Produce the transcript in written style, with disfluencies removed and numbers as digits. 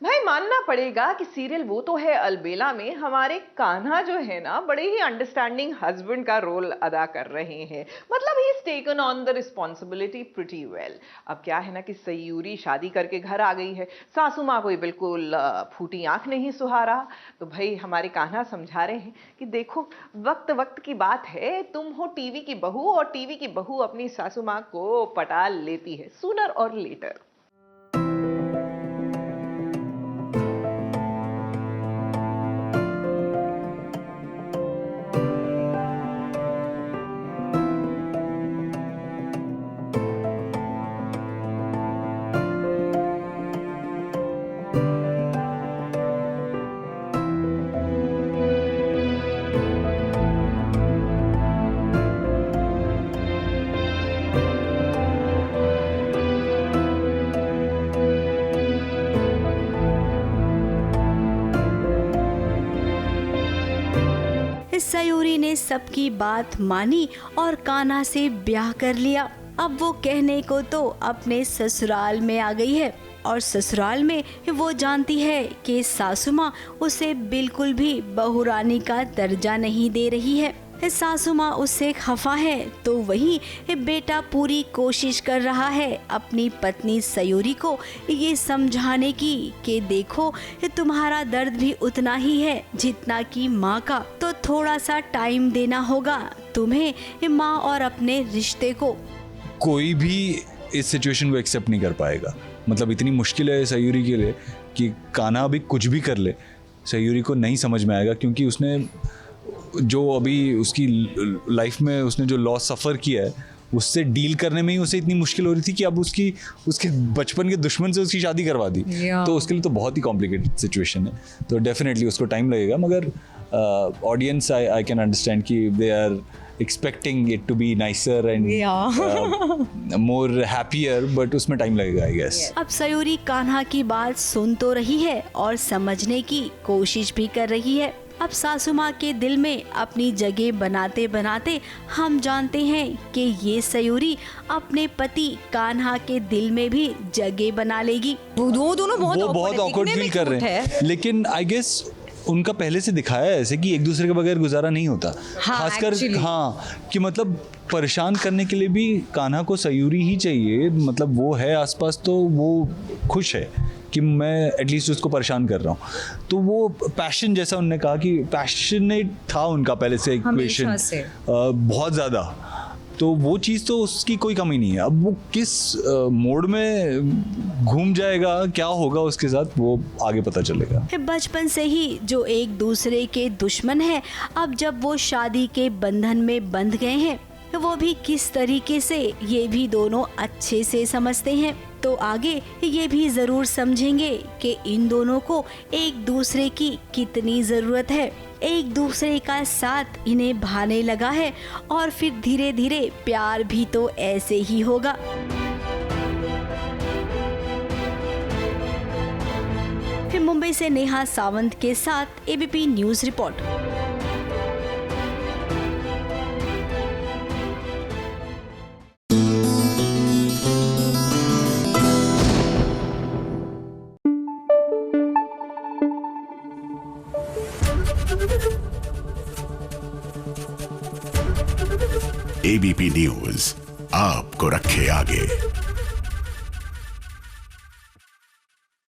भाई मानना पड़ेगा कि सीरियल वो तो है अलबेला में हमारे कान्हा जो है ना बड़े ही अंडरस्टैंडिंग हस्बैंड का रोल अदा कर रहे हैं। मतलब he is taken on the responsibility pretty well. अब क्या है ना कि सयूरी शादी करके घर आ गई है, सासू माँ कोई बिल्कुल फूटी आंख नहीं सुहा रहा। तो भाई हमारे कान्हा समझा रहे हैं कि देखो वक्त वक्त की बात है, तुम हो टीवी की बहू और टीवी की बहू अपनी सासू माँ को पटा लेती है सूनर और लेटर। सयूरी ने सबकी बात मानी और कान्हा से ब्याह कर लिया। अब वो कहने को तो अपने ससुराल में आ गई है और ससुराल में वो जानती है कि सासू माँ उसे बिल्कुल भी बहुरानी का दर्जा नहीं दे रही है। सासू माँ उससे खफा है तो वहीं बेटा पूरी कोशिश कर रहा है अपनी पत्नी सयूरी को ये समझाने की कि देखो तुम्हारा दर्द भी उतना ही है जितना कि माँ का, तो थोड़ा सा टाइम देना होगा तुम्हें माँ और अपने रिश्ते को। कोई भी इस सिचुएशन को एक्सेप्ट नहीं कर पाएगा। मतलब इतनी मुश्किल है सयूरी के लिए कि कान्हा अभी कुछ भी कर ले सयूरी को नहीं समझ में आएगा, क्योंकि उसने जो अभी उसकी लाइफ में उसने जो लॉस सफ़र किया है उससे डील करने में ही उसे इतनी मुश्किल हो रही थी कि अब उसके बचपन के दुश्मन से उसकी शादी करवा दी। तो उसके लिए तो बहुत ही कॉम्प्लिकेटेड सिचुएशन है। तो डेफिनेटली उसको टाइम लगेगा, मगर ऑडियंस आई कैन अंडरस्टैंड कि they are expecting it to be nicer and more happier, but उसमें टाइम लगेगा आई गेस। अब सयूरी कान्हा की बात सुन तो रही है और समझने की कोशिश भी कर रही है। अब सासू माँ के दिल में अपनी जगह बनाते बनाते हम जानते हैं कि ये सयूरी अपने पति कान्हा के दिल में भी जगह बना लेगी। वो दोनों बहुत ऑकवर्ड फील कर रहे हैं, लेकिन आई गेस उनका पहले से दिखाया है ऐसे कि एक दूसरे के बगैर गुजारा नहीं होता। खासकर कि मतलब परेशान करने के लिए भी कान्हा को सयूरी ही चाहिए। मतलब वो है आसपास तो वो खुश है कि मैं एटलीस्ट उसको परेशान कर रहा हूँ। तो वो पैशन, जैसा उन्होंने कहा कि पैशनेट था उनका पहले से इक्वेशन बहुत ज़्यादा, तो वो चीज़ तो उसकी कोई कमी नहीं है। अब वो किस मोड में घूम जाएगा, क्या होगा उसके साथ, वो आगे पता चलेगा। बचपन से ही जो एक दूसरे के दुश्मन है, अब जब वो शादी के बंधन में बंध गए हैं, वो भी किस तरीके से ये भी दोनों अच्छे से समझते हैं। तो आगे ये भी जरूर समझेंगे कि इन दोनों को एक दूसरे की कितनी जरूरत है। एक दूसरे का साथ इन्हें भाने लगा है और फिर धीरे धीरे प्यार भी तो ऐसे ही होगा। फिर मुंबई से नेहा सावंत के साथ ABP news report. ABP news आपको रखे आगे।